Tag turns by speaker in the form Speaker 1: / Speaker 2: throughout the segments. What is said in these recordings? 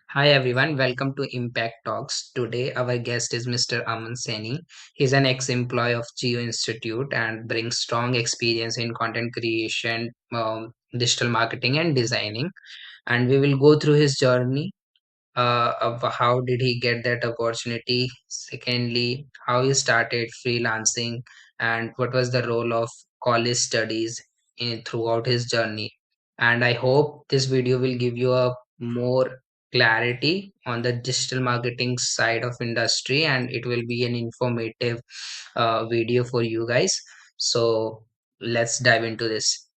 Speaker 1: Hi everyone, welcome to Impact Talks. Today our guest is Mr. Aman Saini. He's an ex-employee of Geo Institute and brings strong experience in content creation, digital marketing and designing. And we will go through his journey of how did he get that opportunity. Secondly, how he started freelancing and what was the role of college studies throughout his journey. And I hope this video will give you a more clarity on the digital marketing side of industry, and it will be an informative video for you guys. So let's dive into this.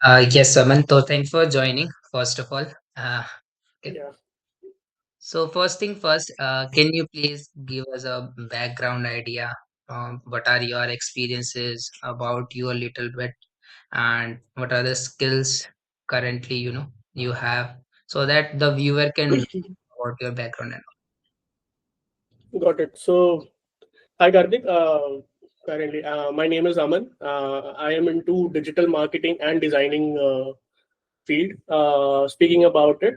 Speaker 1: Yes, Aman. So thanks for joining, first of all. Okay.
Speaker 2: Yeah,
Speaker 1: So first thing first, can you please give us a background idea? What are your experiences about you a little bit, and what are the skills currently you have, so that the viewer can know about your background and
Speaker 2: got it. So, hi Karthik. Currently, my name is Aman. I am into digital marketing and designing field. Speaking about it,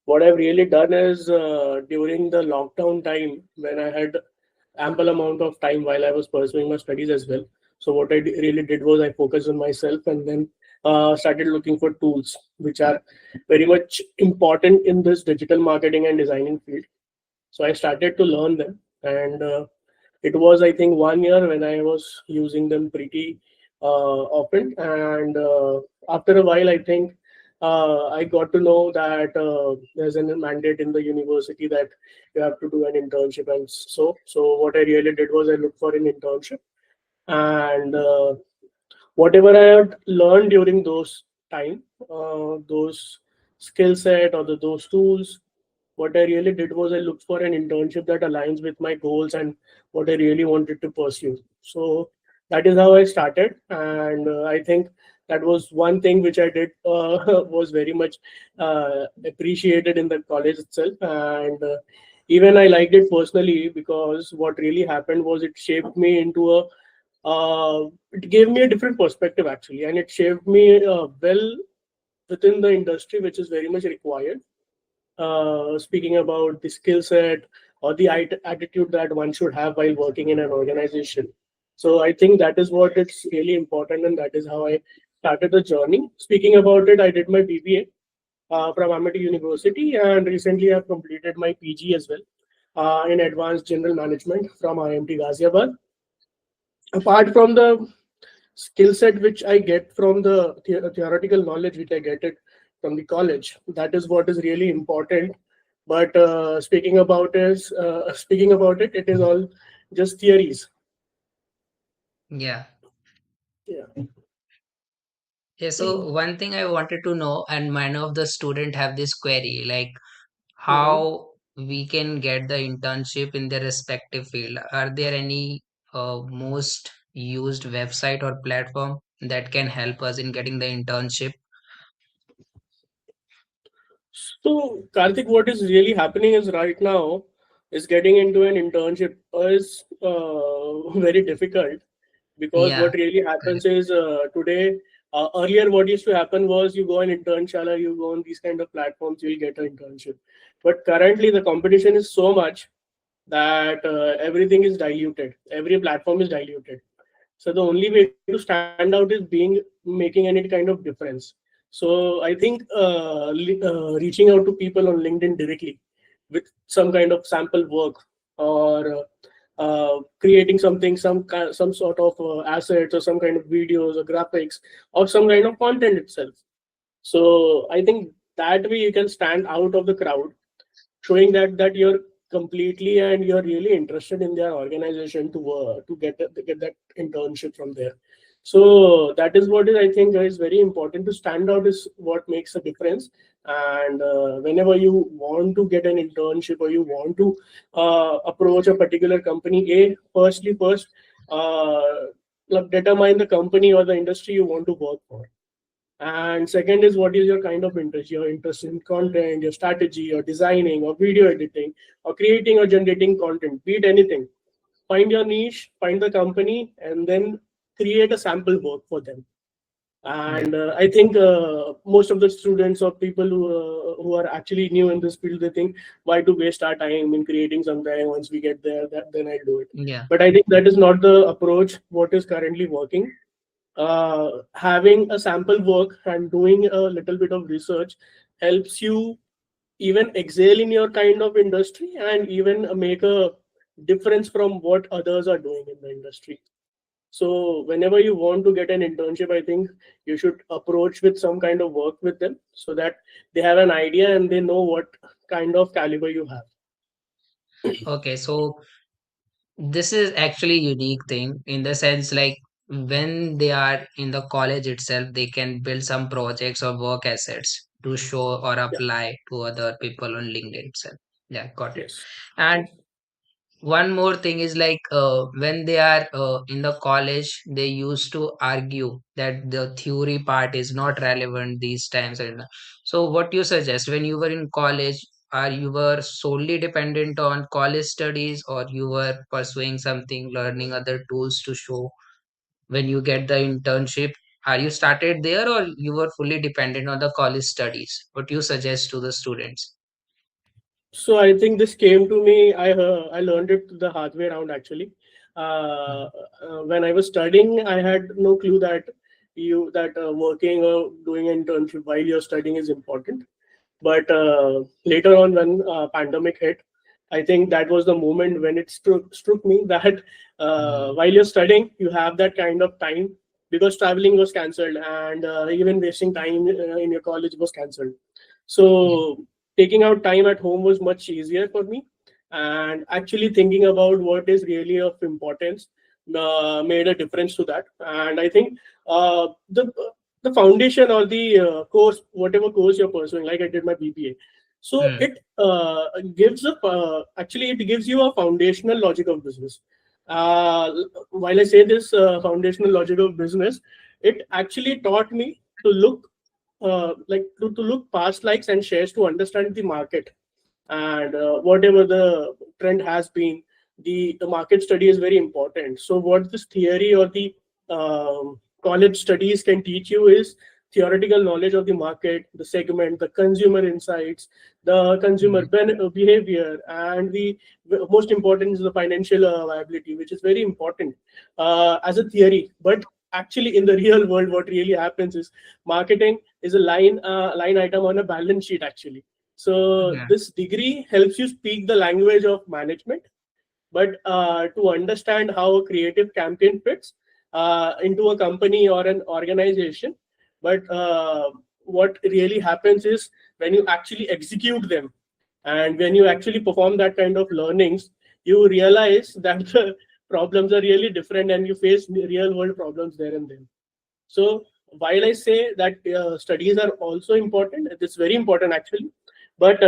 Speaker 2: what I've really done is during the lockdown time when I had ample amount of time while I was pursuing my studies as well. So what really did was I focused on myself and then started looking for tools which are very much important in this digital marketing and designing field. So I started to learn them, and it was I think 1 year when I was using them pretty often. And after a while, I think I got to know that there's a mandate in the university that you have to do an internship, and so what I really did was I looked for an internship, and whatever I had learned during those time, those skill set or those tools, what I really did was I looked for an internship that aligns with my goals and what I really wanted to pursue. So that is how I started, and I think that was one thing which I did was very much appreciated in the college itself, and even I liked it personally because what really happened was it shaped me into a it gave me a different perspective actually, and it shaped me well within the industry, which is very much required, speaking about the skill set or the attitude that one should have while working in an organization. So I think that is what it's really important, and that is how I started the journey. Speaking about it, I did my BBA from Amity University, and recently I've completed my PG as well in Advanced General Management from IMT Ghaziabad. Apart from the skill set which I get from the theoretical knowledge which I get it from the college. That is what is really important. But speaking about it, it is all just theories.
Speaker 1: yeah.
Speaker 2: Yeah.
Speaker 1: Yeah, so one thing I wanted to know, and many of the student have this query, like
Speaker 2: Mhm.
Speaker 1: how we can get the internship in their respective field. Are there any most used website or platform that can help us in getting the internship?
Speaker 2: So, Karthik, what is really happening is right now is getting into an internship is very difficult because
Speaker 1: Yeah,
Speaker 2: what really happens
Speaker 1: correct.
Speaker 2: is today, earlier what used to happen was you go on internshala, you go on these kind of platforms, you'll get an internship. But currently the competition is so much that everything is diluted. Every platform is diluted. So the only way to stand out is being making any kind of difference. So I think reaching out to people on LinkedIn directly with some kind of sample work or creating something, some sort of assets or some kind of videos or graphics or some kind of content itself. So I think that way you can stand out of the crowd, showing that you're completely and you're really interested in their organization to get that internship from there. So that is what is I think is very important. To stand out is what makes a difference. And whenever you want to get an internship or you want to approach a particular company, first like determine the company or the industry you want to work for, and second is what is your kind of interest. Your interest in content, your strategy, or designing, or video editing, or creating or generating content, be it anything. Find your niche, find the company, and then create a sample work for them.
Speaker 1: Yeah.
Speaker 2: And I think most of the students or people who are actually new in this field, they think, why to waste our time in creating something? Once we get there, then I'll do it.
Speaker 1: Yeah.
Speaker 2: But I think that is not the approach what is currently working. Having a sample work and doing a little bit of research helps you even excel in your kind of industry, and even make a difference from what others are doing in the industry. So whenever you want to get an internship, I think you should approach with some kind of work with them, so that they have an idea and they know what kind of caliber you have.
Speaker 1: Okay, so this is actually unique thing in the sense like when they are in the college itself, they can build some projects or work assets to show or
Speaker 2: Yeah.
Speaker 1: apply to other people on LinkedIn itself. Yeah, got it.
Speaker 2: Yes.
Speaker 1: And
Speaker 2: Yes.
Speaker 1: one more thing is like when they are in the college, they used to argue that the theory part is not relevant these times. And so, what you suggest when you were in college, are you were solely dependent on college studies, or you were pursuing something, learning other tools to show when you get the internship? Are you started there, or you were fully dependent on the college studies? What you suggest to the students?
Speaker 2: So I think this came to me. I learned it the hard way around actually.
Speaker 1: Mm,
Speaker 2: When I was studying, I had no clue that working or doing an internship while you're studying is important. But later on, when pandemic hit, I think that was the moment when it struck me that
Speaker 1: mm,
Speaker 2: while you're studying, you have that kind of time, because traveling was cancelled, and even wasting time in your college was cancelled.
Speaker 1: mm,
Speaker 2: So taking out time at home was much easier for me, and actually thinking about what is really of importance made a difference to that. And I think the foundation or the course, whatever course you're pursuing, like I did my BPA, so
Speaker 1: mm,
Speaker 2: it actually it gives you a foundational logic of business. uh, while I say this foundational logic of business, it actually taught me to look to look past likes and shares to understand the market. And whatever the trend has been, the market study is very important. So what this theory or the college studies can teach you is theoretical knowledge of the market, the segment, the consumer insights, the consumer
Speaker 1: mm,
Speaker 2: behavior, and the most important is the financial viability, which is very important as a theory. But actually in the real world, what really happens is marketing is a line item on a balance sheet actually. So
Speaker 1: yeah.
Speaker 2: this degree helps you speak the language of management, but to understand how a creative campaign fits into a company or an organization. But what really happens is when you actually execute them, and when you actually perform that kind of learnings, you realize that the problems are really different, and you face real world problems there and then. So while I say that studies are also important, it's very important actually. But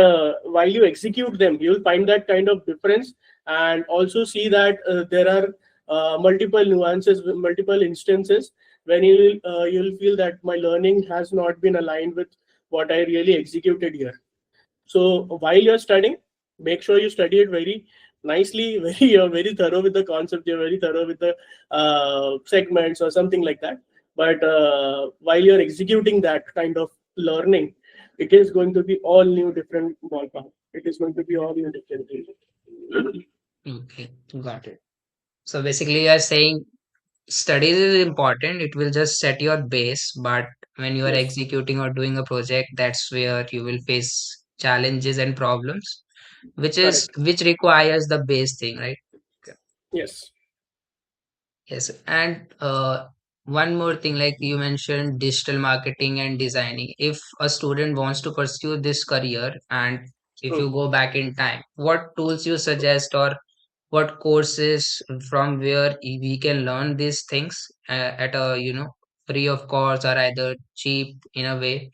Speaker 2: while you execute them, you'll find that kind of difference, and also see that there are multiple nuances, multiple instances when you'll feel that my learning has not been aligned with what I really executed here. So while you're studying, make sure you study it very nicely, very you're very thorough with the concept, you're very thorough with the segments or something like that. But while you're executing that kind of learning, it is going to be all new, different ballpark. It is going to be all new, different things.
Speaker 1: Okay, got it. So basically, you are saying studies is important. It will just set your base, but when you are
Speaker 2: Yes,
Speaker 1: executing or doing a project, that's where you will face challenges and problems,
Speaker 2: correct.
Speaker 1: which requires the base thing, right?
Speaker 2: Yes.
Speaker 1: Yes, and one more thing, like you mentioned, digital marketing and designing. If a student wants to pursue this career, and if
Speaker 2: Hmm.
Speaker 1: you go back in time, what tools you suggest, or what courses from where we can learn these things at a free of cost or either cheap in a way,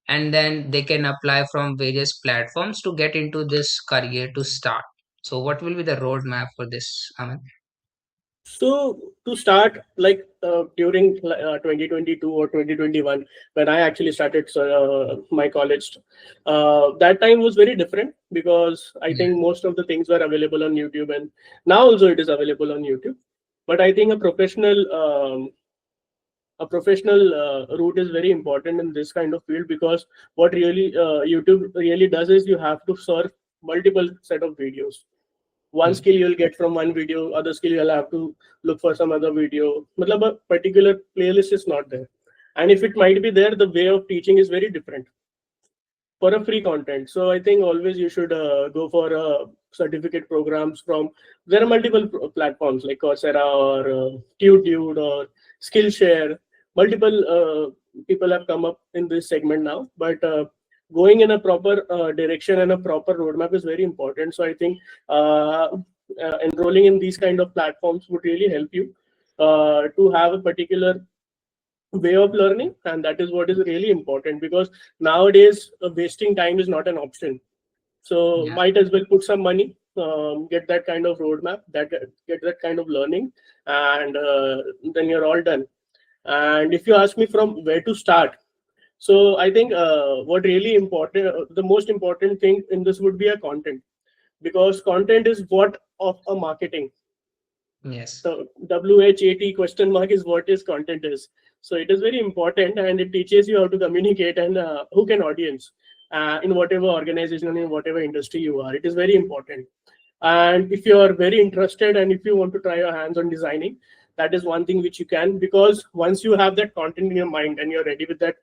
Speaker 1: and then they can apply from various platforms to get into this career to start. So, what will be the roadmap for this, Aman?
Speaker 2: So to start, like during 2022 or 2021, when I actually started my college, that time was very different, because I
Speaker 1: Yeah.
Speaker 2: think most of the things were available on YouTube, and now also it is available on YouTube. But I think a professional a professional route is very important in this kind of field, because what really YouTube really does is you have to serve multiple set of videos. One
Speaker 1: Mm.
Speaker 2: skill you'll get from one video, other skill you'll have to look for some other video. Matlab, a particular playlist is not there, and if it might be there, the way of teaching is very different for a free content. So I think always you should go for certificate programs from, there are multiple platforms like Coursera or TuteDude or Skillshare. Multiple people have come up in this segment now, but going in a proper direction and a proper roadmap is very important. So I think enrolling in these kind of platforms would really help you to have a particular way of learning, and that is what is really important, because nowadays wasting time is not an option. So
Speaker 1: Yeah.
Speaker 2: might as well put some money, get that kind of roadmap, that get that kind of learning, and then you're all done. And if you ask me from where to start, so I think what really important, the most important thing in this would be a content, because content is what of a marketing.
Speaker 1: Yes.
Speaker 2: So WHAT question mark is what is content is. So it is very important, and it teaches you how to communicate and who can audience in whatever organization, in whatever industry you are. It is very important. And if you are very interested and if you want to try your hands on designing, that is one thing which you can, because once you have that content in your mind and you're ready with that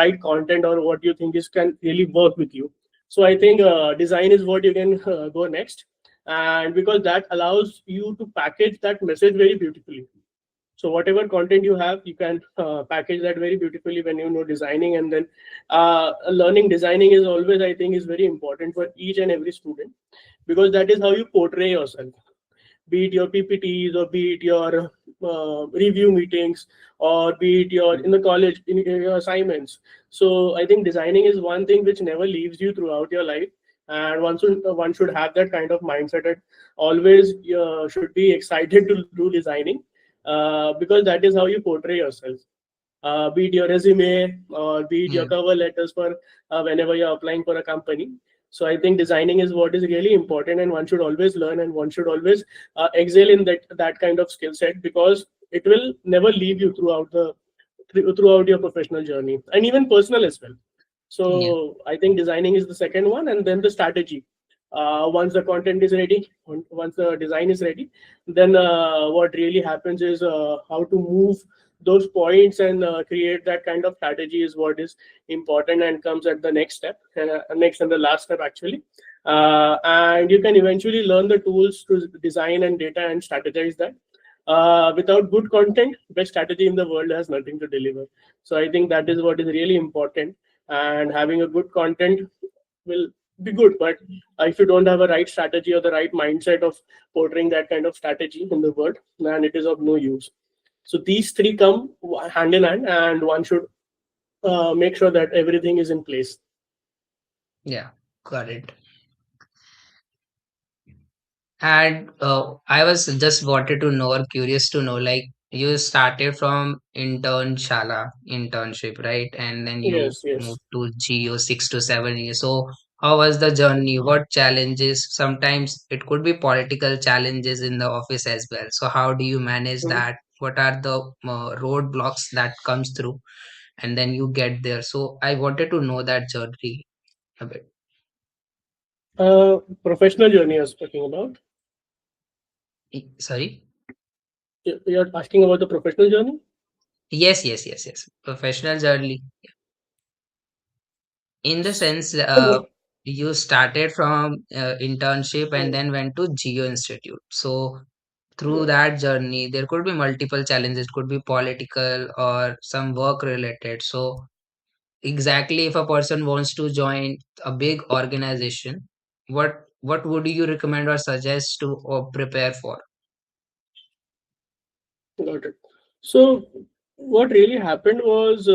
Speaker 2: right content, or what you think is can really work with you. So I think design is what you can go next, and because that allows you to package that message very beautifully. So whatever content you have, you can package that very beautifully when you know designing. And then learning designing is always, I think, is very important for each and every student, because that is how you portray yourself, be it your PPTs, or be it your review meetings, or be it your in the college in your assignments. So I think designing is one thing which never leaves you throughout your life, and one should have that kind of mindset that always should be excited to do designing, because that is how you portray yourself, be it your resume or be it your
Speaker 1: Yeah.
Speaker 2: cover letters for whenever you're applying for a company. So I think designing is what is really important, and one should always learn, and one should always excel in that kind of skill set, because it will never leave you throughout your professional journey, and even personal as well.
Speaker 1: Yeah.
Speaker 2: So I think designing is the second one, and then the strategy. Once the content is ready, once the design is ready, then what really happens is how to move those points and create that kind of strategy is what is important, and comes at the next step, next and the last step actually. And you can eventually learn the tools to design and data and strategize that. Without good content, best strategy in the world has nothing to deliver. So I think that is what is really important, and having a good content will be good, but if you don't have a right strategy or the right mindset of portraying that kind of strategy in the world, then it is of no use. So these three come hand in hand, and one should make sure that everything is in place.
Speaker 1: Yeah. Got it. And I was just wanted to know or curious to know, like you started from internship, right? And then you
Speaker 2: Yes, yes.
Speaker 1: moved to Geo 6 to 7 years. So how was the journey? What challenges? Sometimes it could be political challenges in the office as well. So how do you manage
Speaker 2: Mhm.
Speaker 1: that? What are the roadblocks that comes through? And then you get there. So I wanted to know that journey a bit.
Speaker 2: Professional journey I was talking about.
Speaker 1: Sorry.
Speaker 2: You're asking about the professional journey?
Speaker 1: Yes, yes, yes, yes. Professional journey. In the sense, you started from internship and
Speaker 2: Oh,
Speaker 1: then went to Geo Institute. So through
Speaker 2: yeah.
Speaker 1: that journey, there could be multiple challenges. It could be political or some work related. So exactly, if a person wants to join a big organization, what would you recommend or suggest to or prepare for?
Speaker 2: Got it. So, what really happened was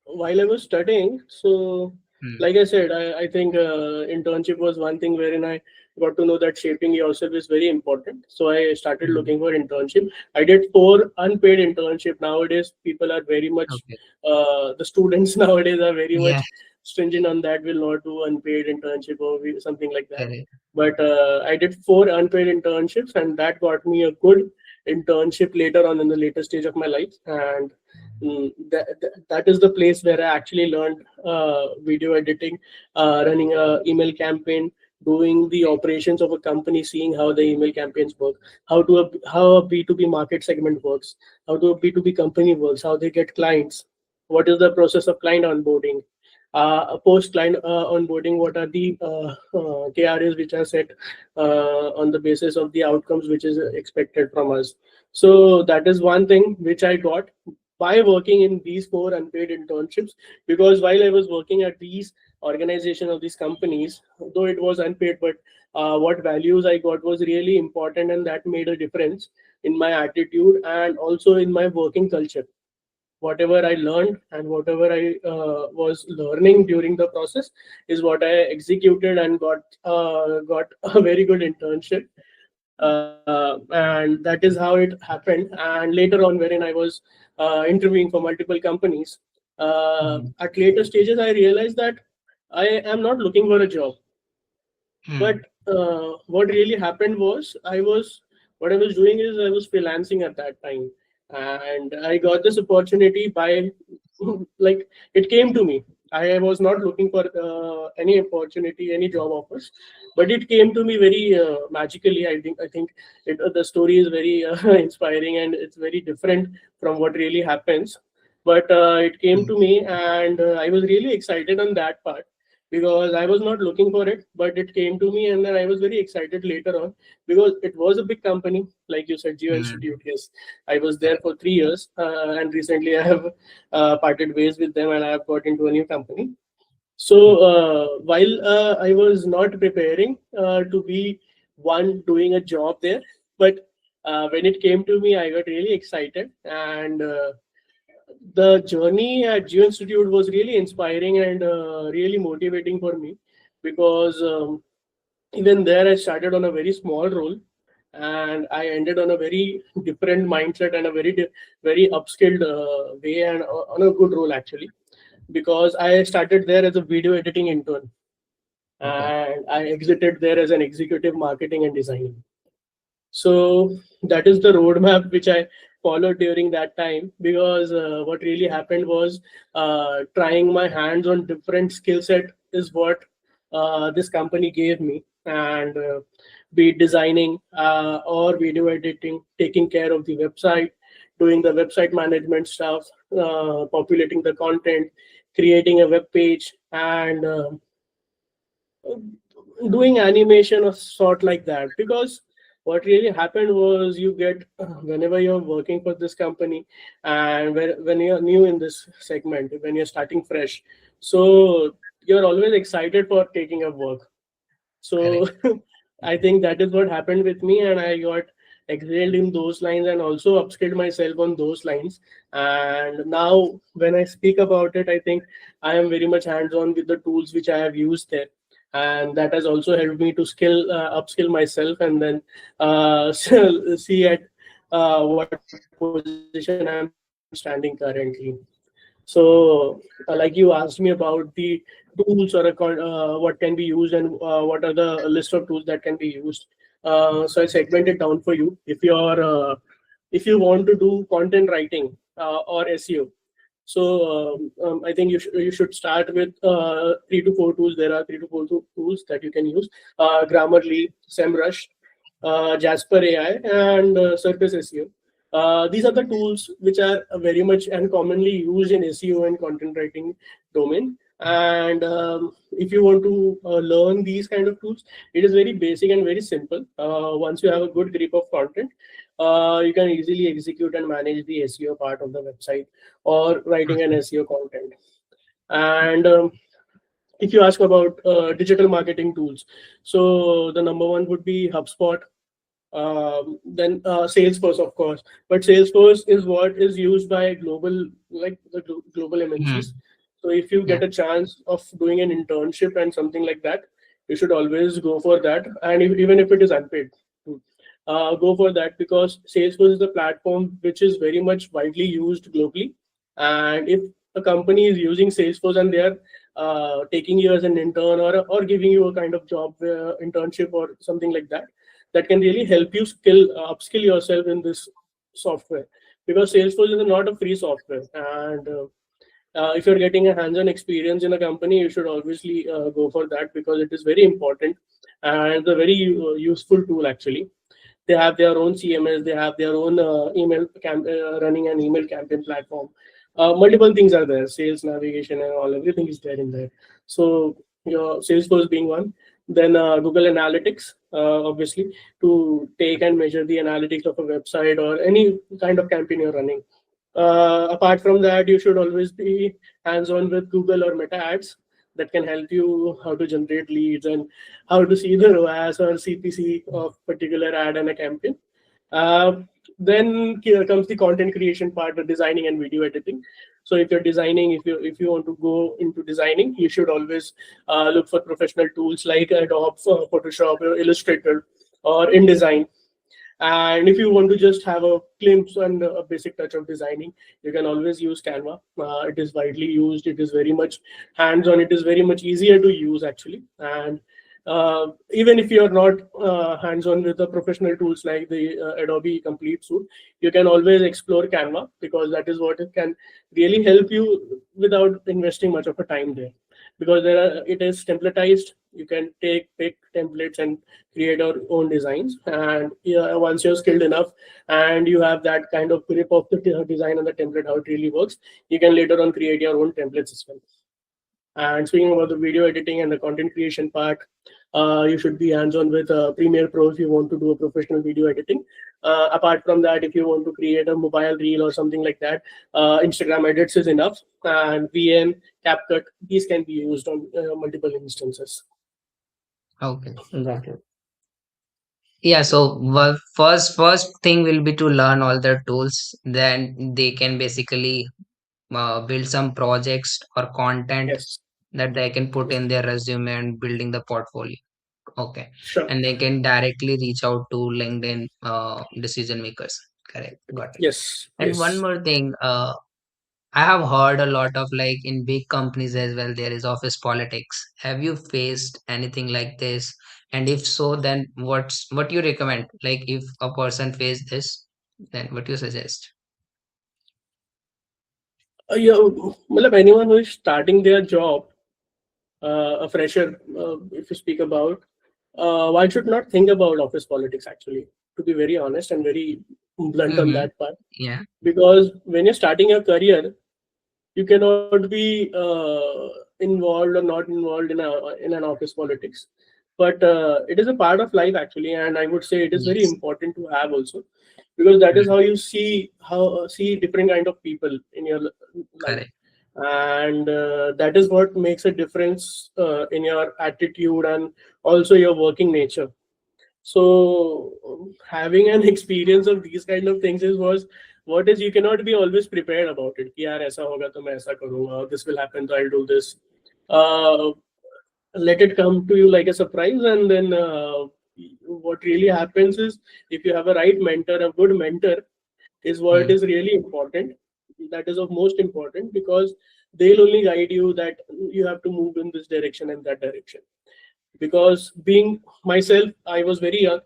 Speaker 2: while I was studying, so
Speaker 1: Hmm.
Speaker 2: like I said, I think internship was one thing wherein I got to know that shaping yourself is very important. So, I started
Speaker 1: Hmm.
Speaker 2: looking for internship. I did 4 unpaid internship. Nowadays, people are very much,
Speaker 1: Okay.
Speaker 2: the students nowadays are very
Speaker 1: Yeah.
Speaker 2: much stringent on that, will not do unpaid internship or something like that.
Speaker 1: Correct.
Speaker 2: But I did 4 unpaid internships, and that got me a good internship later on in the later stage of my life, and that is the place where I actually learned video editing, running a email campaign, doing the operations of a company, seeing how the email campaigns work, how a B2B market segment works, how to a B2B company works, how they get clients, what is the process of client onboarding, post client onboarding, what are the KRAs which are set on the basis of the outcomes which is expected from us. So that is one thing which I got by working in these four unpaid internships, because while I was working at these organization of these companies, though it was unpaid, but what values I got was really important, and that made a difference in my attitude and also in my working culture. Whatever I learned and whatever I was learning during the process is what I executed and got a very good internship, and that is how it happened. And later on, wherein I was interviewing for multiple companies, at later stages I realized that I am not looking for a job. But
Speaker 1: Hmm.
Speaker 2: what really happened was, what I was doing is I was freelancing at that time, and I got this opportunity by like it came to me. I was not looking for any opportunity, any job offers, but it came to me very magically. I think the story is very inspiring, and it's very different from what really happens. But it came to me, and I was really excited on that part, because I was not looking for it, but it came to me, and then I was very excited later on, because it was a big company, like you said, Geo
Speaker 1: Hmm.
Speaker 2: Institute. Yes, I was there for 3 years, and recently I have parted ways with them, and I have got into a new company. So while I was not preparing to be one doing a job there, but when it came to me, I got really excited, and the journey at Geo Institute was really inspiring and really motivating for me, because even there I started on a very small role, and I ended on a very different mindset and a very upskilled way, and on a good role actually, because I started there as a video editing intern,
Speaker 1: Okay.
Speaker 2: and I exited there as an executive marketing and designing. So that is the roadmap which I followed during that time, because what really happened was, trying my hands on different skill set is what this company gave me, and be it designing or video editing, taking care of the website, doing the website management stuff, populating the content, creating a web page, and doing animation of sort like that. Because what really happened was, you get whenever you're working for this company, and when you're new in this segment, when you're starting fresh, so you're always excited for taking up work. So
Speaker 1: Correct.
Speaker 2: I think that is what happened with me, and I got excelled in those lines and also upskilled myself on those lines. And now, when I speak about it, I think I am very much hands on with the tools which I have used there. And that has also helped me to upskill myself, and then see at what position I'm standing currently. So, like you asked me about the tools, or what can be used, and what are the list of tools that can be used. So I segmented down for you. If you want to do content writing or SEO, so I think you should start with 3 to 4 tools. There are 3 to 4 tools that you can use: Grammarly, SEMrush, Jasper AI, and Circus SEO. These are the tools which are very much and commonly used in SEO and content writing domain. And if you want to learn these kind of tools, it is very basic and very simple. Once you have a good grip of content, you can easily execute and manage the SEO part of the website, or writing an SEO content. And if you ask about digital marketing tools, so the number one would be HubSpot, then Salesforce, of course. But Salesforce is what is used by global, like the global
Speaker 1: Hmm.
Speaker 2: MNCs. So if you
Speaker 1: Yeah.
Speaker 2: get a chance of doing an internship and something like that, you should always go for that. And even if it is unpaid, go for that, because Salesforce is the platform which is very much widely used globally. And if a company is using Salesforce, and they are taking you as an intern, or giving you a kind of job internship or something like that, that can really help you upskill yourself in this software, because Salesforce is not a free software. And if you're getting a hands-on experience in a company, you should obviously go for that, because it is very important and a very useful tool actually. They have their own CMS, they have their own running an email campaign platform. Multiple things are there, sales navigation and all, everything is there in there. So your Salesforce being one. Then Google Analytics, obviously, to take and measure the analytics of a website or any kind of campaign you're running. Apart from that, you should always be hands-on with Google or Meta ads, that can help you how to generate leads and how to see the ROAS or CPC of particular ad and a campaign. Uh, then here comes the content creation part, the designing and video editing. So if you're designing, if you want to go into designing, you should always look for professional tools like Adobe, Photoshop, or Illustrator, or InDesign. And if you want to just have a glimpse and a basic touch of designing, you can always use Canva. It is widely used. It is very much hands-on. It is very much easier to use actually. And even if you're not hands-on with the professional tools like the Adobe Complete Suite, you can always explore Canva, because that is what it can really help you without investing much of a time there. Because it is templatized. You can pick templates and create your own designs. And yeah, once you're skilled enough and you have that kind of grip of the design and the template, how it really works, you can later on create your own templates as well. And speaking about the video editing and the content creation part, you should be hands-on with Premiere Pro if you want to do a professional video editing. Apart from that, if you want to create a mobile reel or something like that, Instagram edits is enough. And VN, CapCut, these can be used on multiple instances.
Speaker 1: Okay, got it. Yeah, so first thing will be to learn all the tools. Then they can basically build some projects or content
Speaker 2: Yes,
Speaker 1: that they can put
Speaker 2: yes,
Speaker 1: in their resume and building the portfolio. Okay,
Speaker 2: sure.
Speaker 1: and they can directly reach out to LinkedIn decision makers. Correct, got it.
Speaker 2: Yes,
Speaker 1: And one
Speaker 2: yes.
Speaker 1: more thing, I have heard a lot of like in big companies as well, there is office politics. Have you faced anything like this? And if so, then what you recommend? Like if a person face this, then what you suggest?
Speaker 2: Yeah, matlab anyone who is starting their job, a fresher, if you speak about, one should not think about office politics actually, to be very honest and very blunt on
Speaker 1: Mm-hmm.
Speaker 2: that part.
Speaker 1: Yeah.
Speaker 2: Because when you're starting your career, you cannot be involved or not involved in an office politics. But it is a part of life actually, and I would say it is very
Speaker 1: Yes.
Speaker 2: important to have also, because that is
Speaker 1: Mm,
Speaker 2: how you see different kind of people in your life.
Speaker 1: correct.
Speaker 2: And that is what makes a difference in your attitude and also your working nature. So having an experience of these kind of things is was what is, you cannot be always prepared about it कि यार ऐसा होगा तो मैं ऐसा करूँगा, this will happen so I'll do this. uh, Let it come to you like a surprise. And then what really happens is, if you have a right mentor, a good mentor is what
Speaker 1: Mm,
Speaker 2: is really important. That is of most important, because they'll only guide you that you have to move in this direction and that direction. Because being myself, I was very young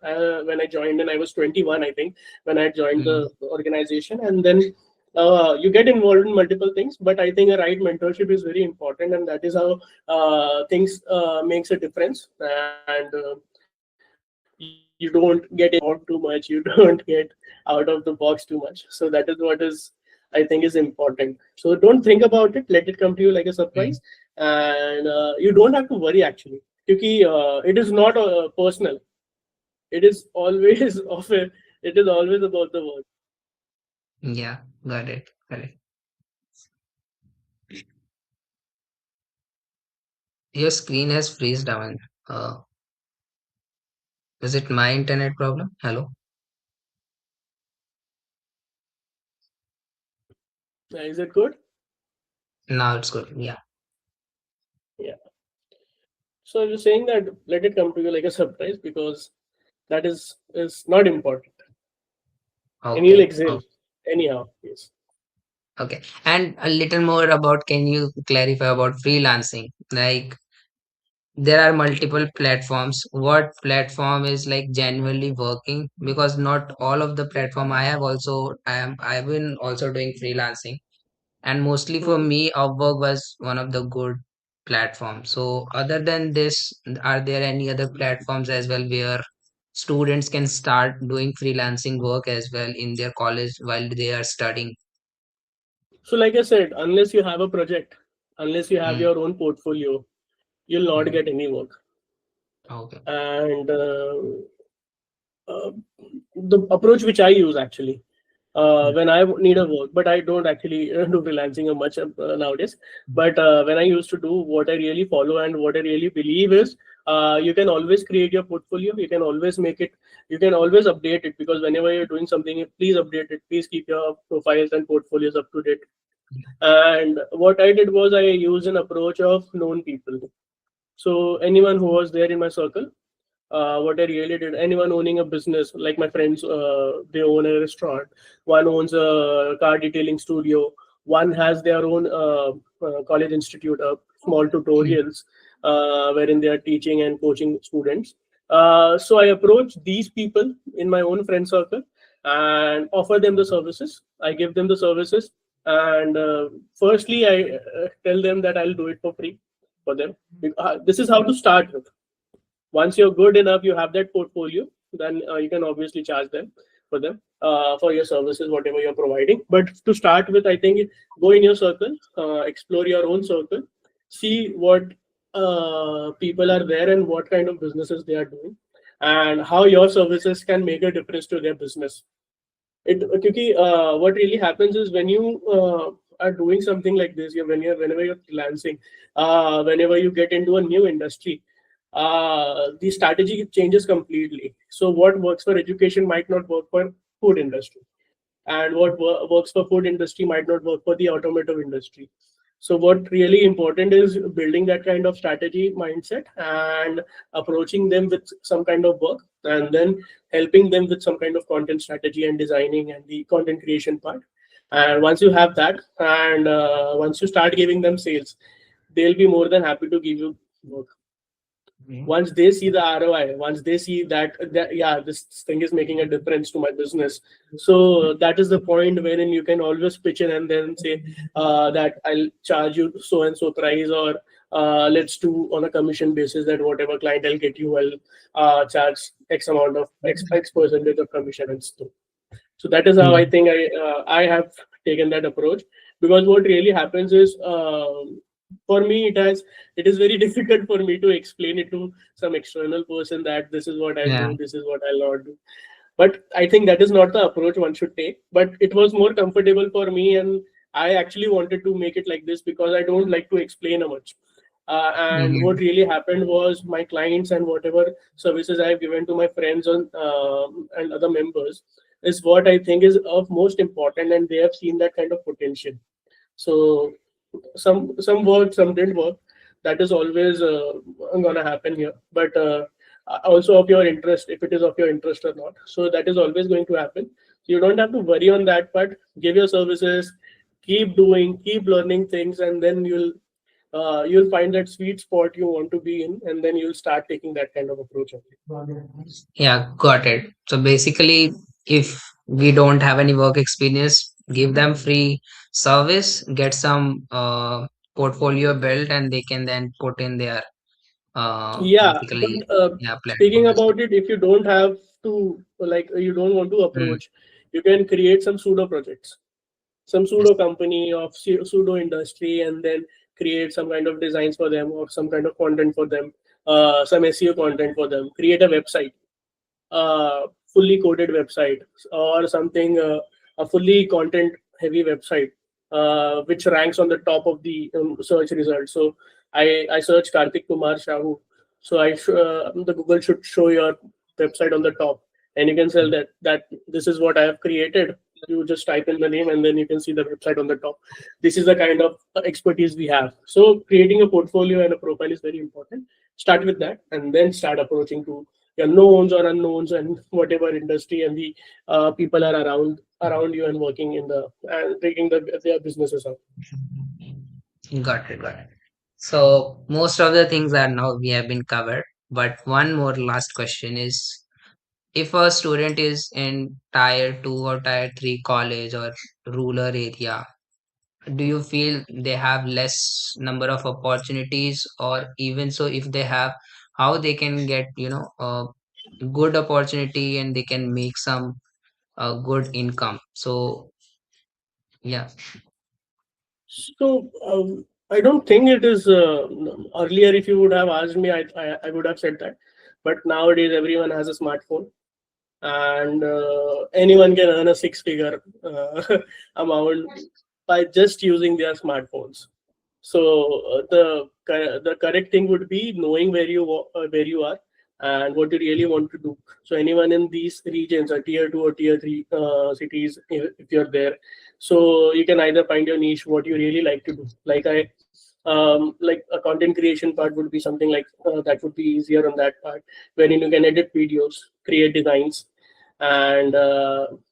Speaker 2: when I joined, and I was 21, I think, when I joined
Speaker 1: mm,
Speaker 2: the organization. And then you get involved in multiple things, but I think a right mentorship is very important, and that is how things makes a difference. And you don't get involved too much, you don't get out of the box too much. So that is what is, I think, is important. So don't think about it, let it come to you like a surprise.
Speaker 1: mm.
Speaker 2: And you don't have to worry actually, because it is not personal. It is always of a, it is always about the work.
Speaker 1: Yeah, got it. Correct. Your screen has freezed down. Uh, is it my internet problem? Hello?
Speaker 2: Is it good?
Speaker 1: Now it's good. Yeah.
Speaker 2: Yeah. So I was saying that let it come to you like a surprise, because that is not important, and you'll
Speaker 1: Okay.
Speaker 2: excel anyhow. Yes.
Speaker 1: Okay. And a little more about, can you clarify about freelancing? Like, there are multiple platforms. What platform is like genuinely working? Because not all of the platform I have also I've been also doing freelancing, and mostly for
Speaker 2: Mhm.
Speaker 1: me Upwork was one of the good platforms. So other than this, are there any other platforms as well where students can start doing freelancing work as well in their college while they are studying?
Speaker 2: So, like I said, unless you have a project, unless you have
Speaker 1: Mm,
Speaker 2: your own portfolio, you'll not
Speaker 1: mm,
Speaker 2: get any work.
Speaker 1: okay.
Speaker 2: And uh, the approach which I use actually
Speaker 1: Mm,
Speaker 2: when I need a work, but I don't actually do freelancing much nowadays.
Speaker 1: mm,
Speaker 2: But when I used to do, what I really follow and what I really believe is, you can always create your portfolio. You can always make it. You can always update it, because whenever you're doing something, please update it. Please keep your profiles and portfolios up to date. And what I did was I used an approach of known people. So anyone who was there in my circle, what I really did. Anyone owning a business, like my friends, they own a restaurant. One owns a car detailing studio. One has their own college institute, small
Speaker 1: mm,
Speaker 2: tutorials wherein they are teaching and coaching students. So I approach these people in my own friend circle and offer them the services. I give them the services, and firstly, I tell them that I'll do it for free for them. This is how to start with. Once you're good enough, you have that portfolio, then you can obviously charge them for your services, whatever you're providing. But to start with, I think, go in your circle, explore your own circle, see what people are there and what kind of businesses they are doing, and how your services can make a difference to their business. What really happens is, when you are doing something like this, whenever you're freelancing, whenever you get into a new industry, the strategy changes completely. So what works for education might not work for food industry, and what works for food industry might not work for the automotive industry. So what really important is building that kind of strategy mindset and approaching them with some kind of work, and then helping them with some kind of content strategy and designing and the content creation part. And once you have that, and once you start giving them sales, they'll be more than happy to give you work.
Speaker 1: mm.
Speaker 2: Once they see the ROI, once they see that yeah, this thing is making a difference to my business, so that is the point wherein you can always pitch in and then say that I'll charge you so and so price, or let's do on a commission basis, that whatever client I'll get you, I'll charge X amount of X percentage of commission and stuff. So that is how I
Speaker 1: Mm,
Speaker 2: think I have taken that approach. Because what really happens is, for me, it is very difficult for me to explain it to some external person that this is what I'll
Speaker 1: yeah.
Speaker 2: do, this is what I'll not do. But I think that is not the approach one should take. But it was more comfortable for me, and I actually wanted to make it like this because I don't like to explain much. And what
Speaker 1: Mm,
Speaker 2: really happened was, my clients and whatever services I've given to my friends and other members is what I think is of most important, and they have seen that kind of potential. So some worked, some didn't work. That is always gonna happen here. But also of your interest, if it is of your interest or not. So that is always going to happen. So you don't have to worry on that part. Give your services, keep doing, keep learning things, and then you'll find that sweet spot you want to be in, and then you'll start taking that kind of approach only.
Speaker 1: yeah, got it. So basically, if we don't have any work experience, give them free service, get some portfolio built, and they can then put in their
Speaker 2: Yeah,
Speaker 1: basically,
Speaker 2: but
Speaker 1: yeah,
Speaker 2: speaking
Speaker 1: platform as
Speaker 2: about it, if you don't have to, like, you don't want to
Speaker 1: well.
Speaker 2: approach, you can create some pseudo projects, some
Speaker 1: Yes.
Speaker 2: pseudo company of pseudo industry, and then create some kind of designs for them, or some kind of content for them, some SEO content for them. Create a website, fully coded website, or something, a fully content heavy website, which ranks on the top of the search results. So I search Karthik Kumar Shahu, so the Google should show your website on the top, and you can sell that this is what I have created. You just type in the name, and then you can see the website on the top. This is the kind of expertise we have. So creating a portfolio and a profile is very important. Start with that, and then start approaching to your knowns or unknowns, and whatever industry and the people are around you, and working in the and taking their businesses up.
Speaker 1: Got it, got it. So most of the things are now we have been covered, but one more last question is, if a student is in tier 2 or tier 3 college or rural area, do you feel they have less number of opportunities, or even so if they have, how they can get a good opportunity and they can make some good income? So yeah.
Speaker 2: So I don't think it is. Earlier, if you would have asked me, I would have said that. But nowadays, everyone has a smartphone, and anyone can earn a six-figure amount by just using their smartphones. So the correct thing would be knowing where you are and what you really want to do. So anyone in these regions, or tier 2 or tier 3 cities, if you're there, so you can either find your niche, what you really like to do. Like a content creation part would be something like that would be easier on that part, wherein you can edit videos, create designs, and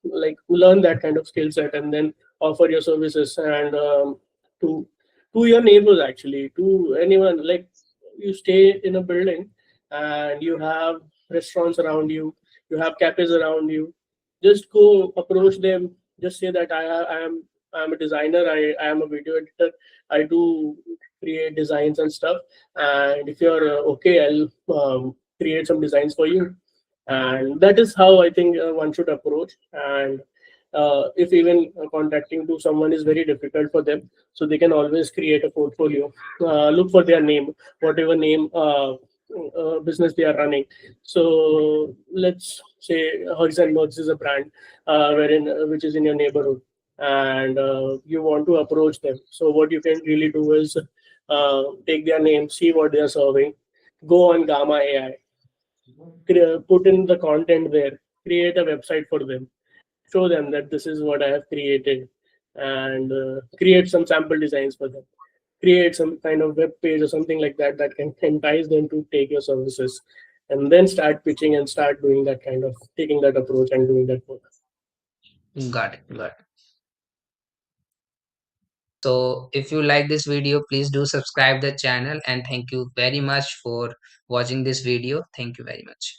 Speaker 2: like learn that kind of skill set, and then offer your services and to your neighbors, actually, to anyone. Like, you stay in a building and you have restaurants around you, you have cafes around you, just go approach them. Just say that I am a designer, I am a video editor, I do create designs and stuff, and if you're okay, I'll create some designs for you. And that is how I think one should approach. And if even contacting to someone is very difficult for them, so they can always create a portfolio, look for their name, whatever name business they are running. So let's say Hugs and Mugs is a brand, wherein which is in your neighborhood, and you want to approach them. So what you can really do is take their name, see what they are serving, go on Gamma AI, put in the content there, create a website for them, show them that this is what I have created, and create some sample designs for them. Create some kind of web page or something like that that can entice them to take your services, and then start pitching and start doing that kind of taking that approach and doing that work.
Speaker 1: Got it. So if you like this video, please do subscribe the channel, and thank you very much for watching this video. Thank you very much.